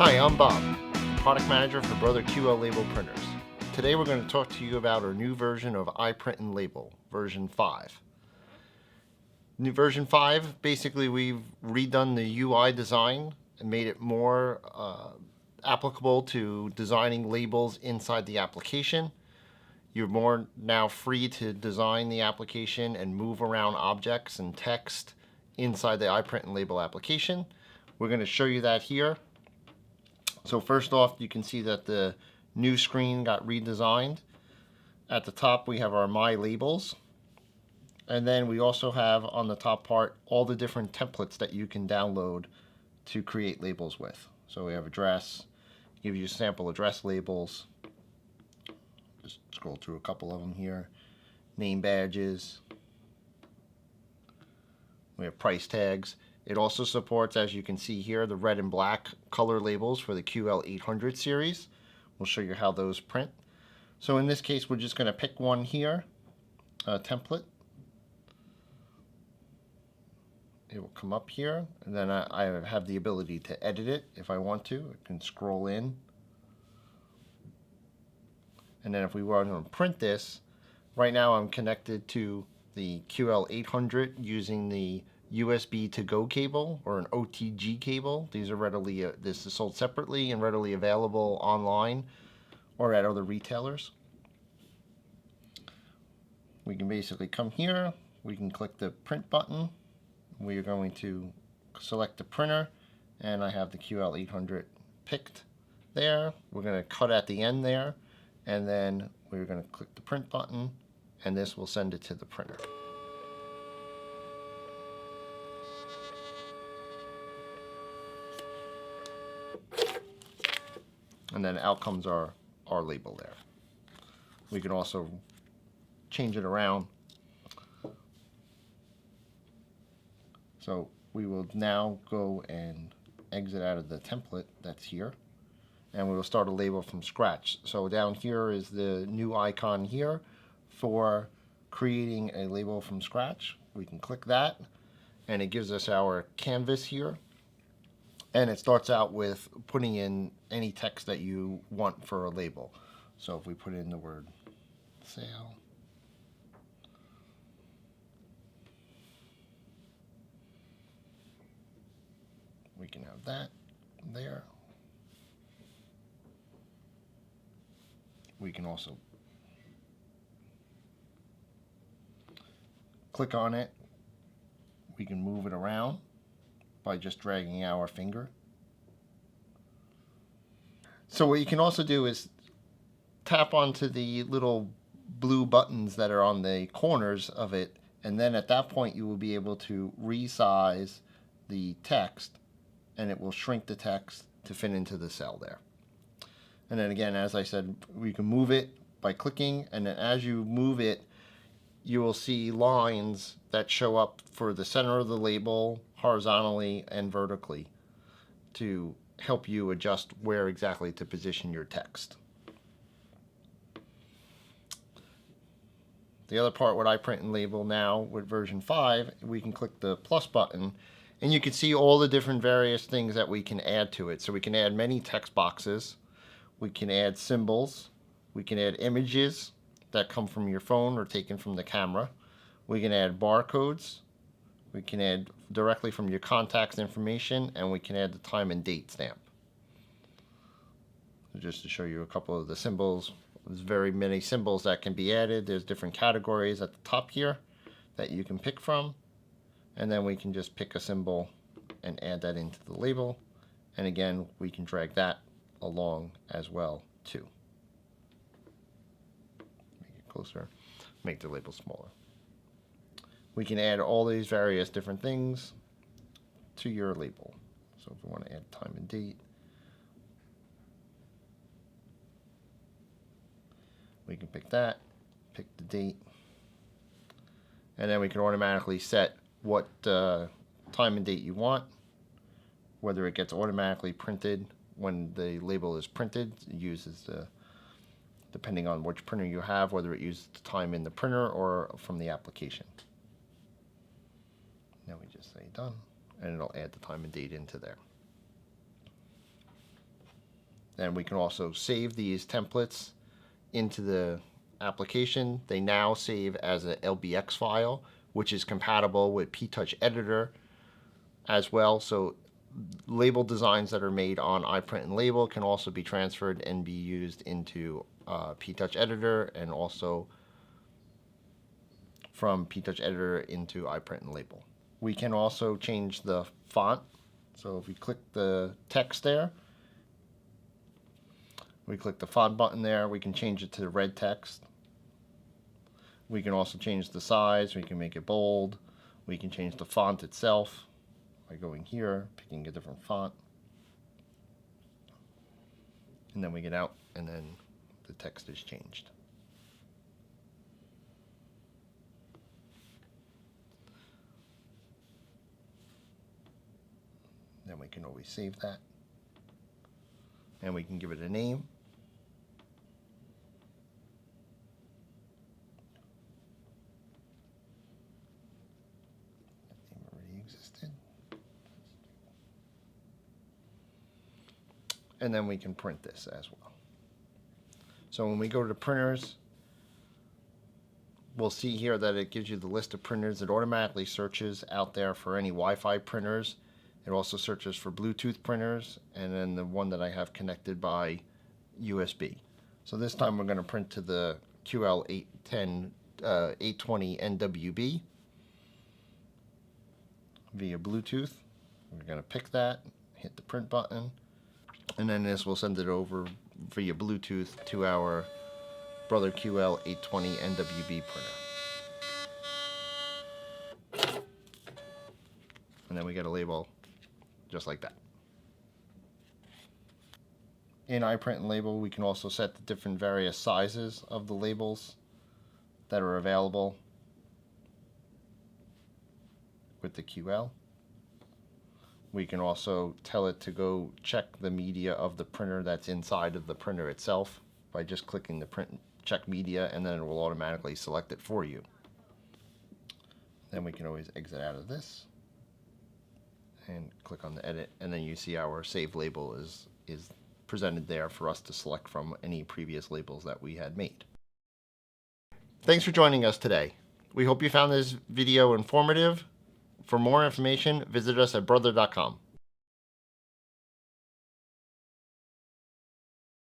Hi, I'm Bob, Product Manager for Brother QL-Label Printers. Today we're going to talk to you about our new version of iPrint&Label, version 5. New version 5, basically we've redone the UI design and made it more applicable to designing labels inside the application. You're more now free to design the application and move around objects and text inside the iPrint&Label application. We're going to show you that here. So first off, you can see that the new screen got redesigned. At the top we have our My Labels. And then we also have on the top part all the different templates that you can download to create labels with. So we have address, give you sample address labels. Just scroll through a couple of them here. Name badges. We have price tags. It also supports, as you can see here, the red and black color labels for the QL-800 series. We'll show you how those print. So in this case, we're just going to pick one here, a template. It will come up here, and then I have the ability to edit it if I want to. I can scroll in. And then if we want to print this, right now I'm connected to the QL-800 using the USB to go cable or an OTG cable. These are readily, this is sold separately and readily available online or at other retailers. We can basically come here, we can click the print button. We are going to select the printer, and I have the QL-800 picked there. We're going to cut at the end there, and then we're going to click the print button, and this will send it to the printer. And then out comes our label there. We can also change it around. So we will now go and exit out of the template that's here, and we will start a label from scratch. So down here is the new icon here for creating a label from scratch. We can click that, and it gives us our canvas here. And it starts out with putting in any text that you want for a label. So if we put in the word sale, we can have that there. We can also click on it. We can move it around by just dragging our finger. So what you can also do is tap onto the little blue buttons that are on the corners of it, and then at that point you will be able to resize the text, and it will shrink the text to fit into the cell there. And then again, as I said, we can move it by clicking, and then as you move it, you will see lines that show up for the center of the label, horizontally and vertically, to help you adjust where exactly to position your text. The other part, what iPrint&Label now with version 5, we can click the plus button, and you can see all the different various things that we can add to it. So we can add many text boxes, we can add symbols, we can add images that come from your phone or taken from the camera. We can add barcodes. We can add directly from your contacts information, and we can add the time and date stamp. Just to show you a couple of the symbols, there's very many symbols that can be added. There's different categories at the top here that you can pick from, and then we can just pick a symbol and add that into the label. And again, we can drag that along as well too. Make it closer, make the label smaller. We can add all these various different things to your label. So if we want to add time and date, we can pick that, pick the date, and then we can automatically set what time and date you want, whether it gets automatically printed when the label is printed. It uses the, depending on which printer you have, whether it uses the time in the printer or from the application. Now we just say done, and it'll add the time and date into there. And we can also save these templates into the application. They now save as a LBX file, which is compatible with PTouch Editor as well. So label designs that are made on iPrint&Label can also be transferred and be used into PTouch Editor, and also from PTouch Editor into iPrint&Label. We can also change the font. So if we click the text there, we click the font button there, we can change it to the red text. We can also change the size. We can make it bold. We can change the font itself by going here, picking a different font. And then we get out, and then the text is changed. Then we can always save that. And we can give it a name. That name already existed. And then we can print this as well. So when we go to the printers, we'll see here that it gives you the list of printers. It automatically searches out there for any Wi-Fi printers. It also searches for Bluetooth printers, and then the one that I have connected by USB. So this time we're going to print to the QL-820 NWB via Bluetooth. We're going to pick that, hit the print button, and then this will send it over via Bluetooth to our Brother QL-820 NWB printer. And then we get a label just like that. In iPrint&Label, we can also set the different various sizes of the labels that are available with the QL. We can also tell it to go check the media of the printer that's inside of the printer itself by just clicking the print check media, and then it will automatically select it for you. Then we can always exit out of this and click on the edit, and then you see our saved label is presented there for us to select from any previous labels that we had made. Thanks for joining us today. We hope you found this video informative. For more information, visit us at brother.com.